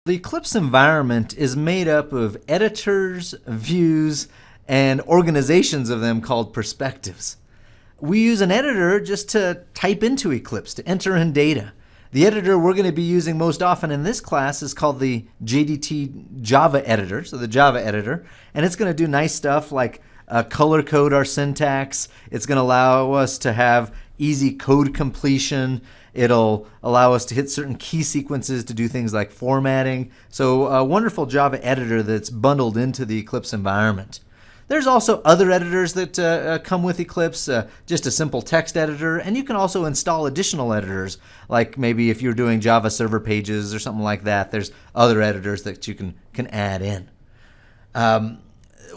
The Eclipse environment is made up of editors, views, and organizations of them called perspectives. We use an editor just to type into Eclipse, to enter in data. The editor we're going to be using most often in this class is called the JDT Java editor, so the Java editor, and it's going to do nice stuff like color code our syntax. It's going to allow us to have easy code completion. It'll allow us to hit certain key sequences to do things like formatting. So a wonderful Java editor that's bundled into the Eclipse environment. There's also other editors that come with Eclipse, just a simple text editor, and you can also install additional editors, like maybe if you're doing Java server pages or something like that, there's other editors that you can add in.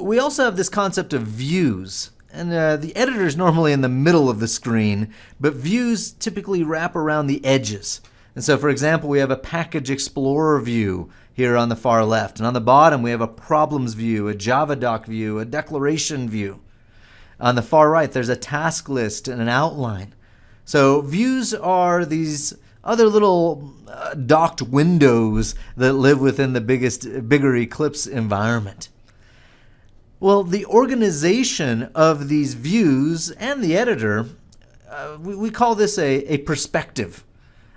We also have this concept of views. And the editor is normally in the middle of the screen, but views typically wrap around the edges. And so, for example, we have a Package Explorer view here on the far left. And on the bottom, we have a Problems view, a JavaDoc view, a Declaration view. On the far right, there's a task list and an outline. So views are these other little docked windows that live within the bigger Eclipse environment. Well, the organization of these views and the editor, we call this a perspective.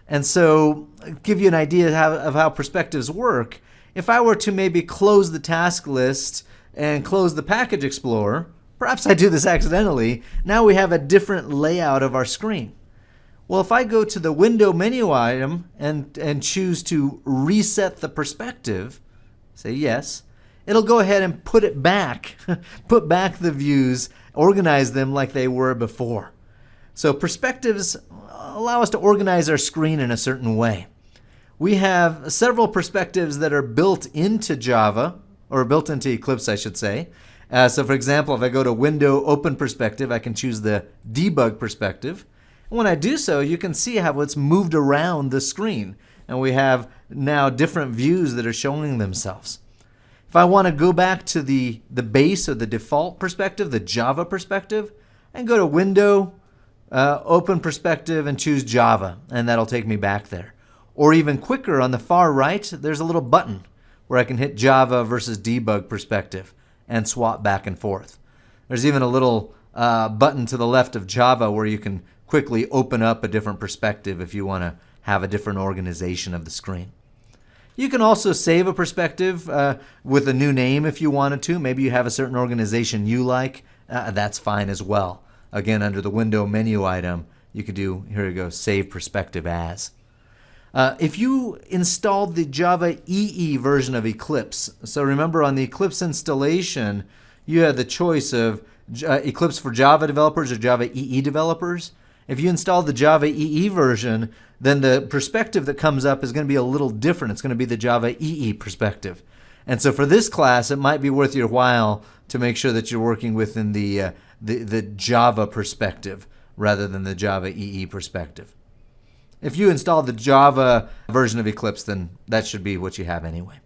And so, give you an idea of how perspectives work. If I were to maybe close the task list and close the Package Explorer, perhaps I do this accidentally, now we have a different layout of our screen. Well, if I go to the Window menu item and choose to reset the perspective, say yes, it'll go ahead and put it back, put back the views, organize them like they were before. So perspectives allow us to organize our screen in a certain way. We have several perspectives that are built into Java, or built into Eclipse, I should say. So for example, if I go to Window Open Perspective, I can choose the Debug Perspective. And when I do so, you can see how it's moved around the screen. And we have now different views that are showing themselves. If I want to go back to the base or the default perspective, the Java perspective, and go to Window, Open Perspective, and choose Java, and that'll take me back there. Or even quicker, on the far right, there's a little button where I can hit Java versus Debug Perspective and swap back and forth. There's even a little button to the left of Java where you can quickly open up a different perspective if you want to have a different organization of the screen. You can also save a perspective with a new name if you wanted to. Maybe you have a certain organization you like. That's fine as well. Again, under the Window menu item, you could do, here you go, Save Perspective As. If you installed the Java EE version of Eclipse, so remember on the Eclipse installation, you had the choice of Eclipse for Java developers or Java EE developers. If you install the Java EE version, then the perspective that comes up is going to be a little different. It's going to be the Java EE perspective. And so for this class, it might be worth your while to make sure that you're working within the Java perspective rather than the Java EE perspective. If you install the Java version of Eclipse, then that should be what you have anyway.